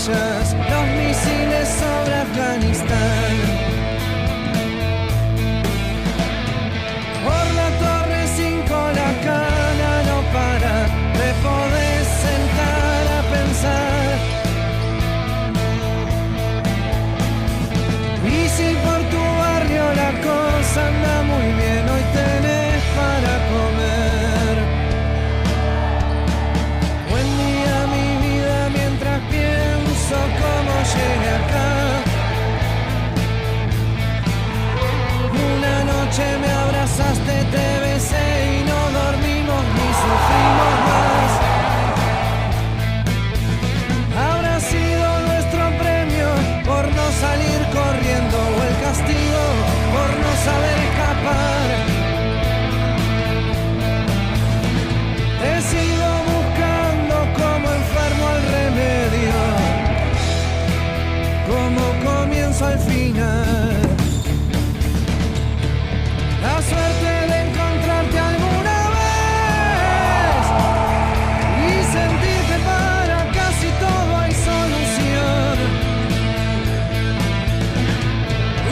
estrellas, los misiles sobre Afganistán. Por la torre 5 la cana no para, te podés sentar a pensar. Y si por tu barrio la cosa anda muy bien, hoy tenés para comer. Buen día mi vida mientras pienso cómo llegué acá. Una noche me abrazaste, te besé y no dormimos ni sufrimos más. Habrá sido nuestro premio por no salir corriendo o el castigo por no saber escapar. Te sigo buscando como enfermo al remedio, como comienzo al final. La suerte de encontrarte alguna vez y sentir que para casi todo hay solución.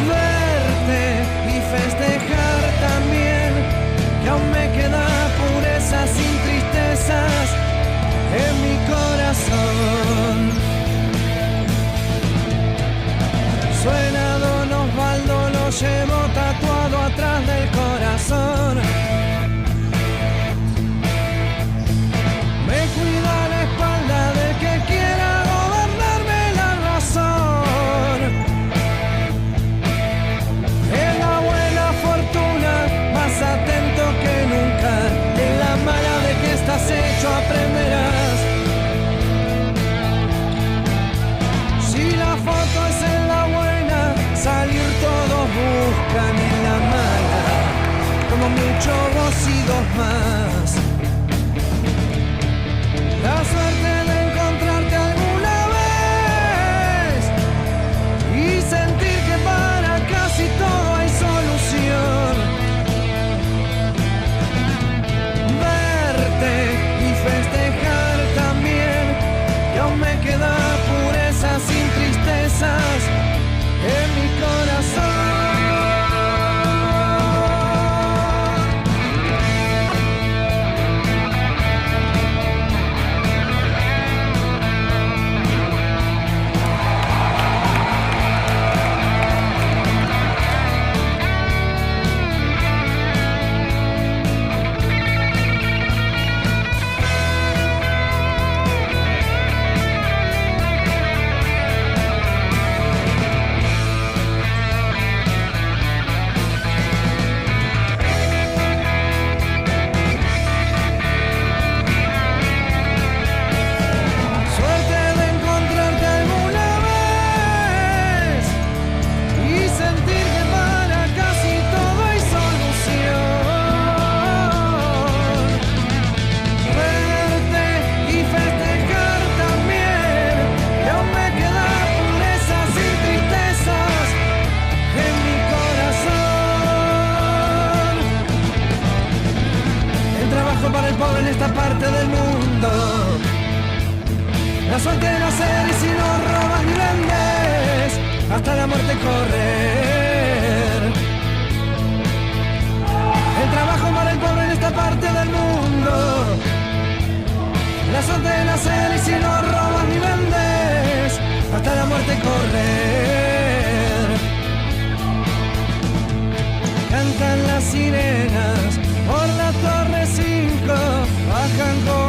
Verte y festejar también, que aún me queda pureza sin tristezas en mi corazón. Suena Don Osvaldo, lo llevo tatuado atrás del corazón. Me cuida la espalda del que quiera gobernarme la razón. En la buena fortuna, más atento que nunca. En la mala de que estás hecho aprenderás. Si la foto es en la buena, salir todos buscan en la mala, como mucho vos y dos más. La suerte de encontrarte alguna vez y sentir que para casi todo hay solución. Verte y festejar también, que aún me queda pureza sin tristezas en mi corazón. Para el pobre en esta parte del mundo, la suerte de nacer y si no robas ni vendes, hasta la muerte correr. El trabajo para el pobre en esta parte del mundo, la suerte de nacer y si no robas ni vendes, hasta la muerte correr. Cantan las sirenas por la torre 5, bajan con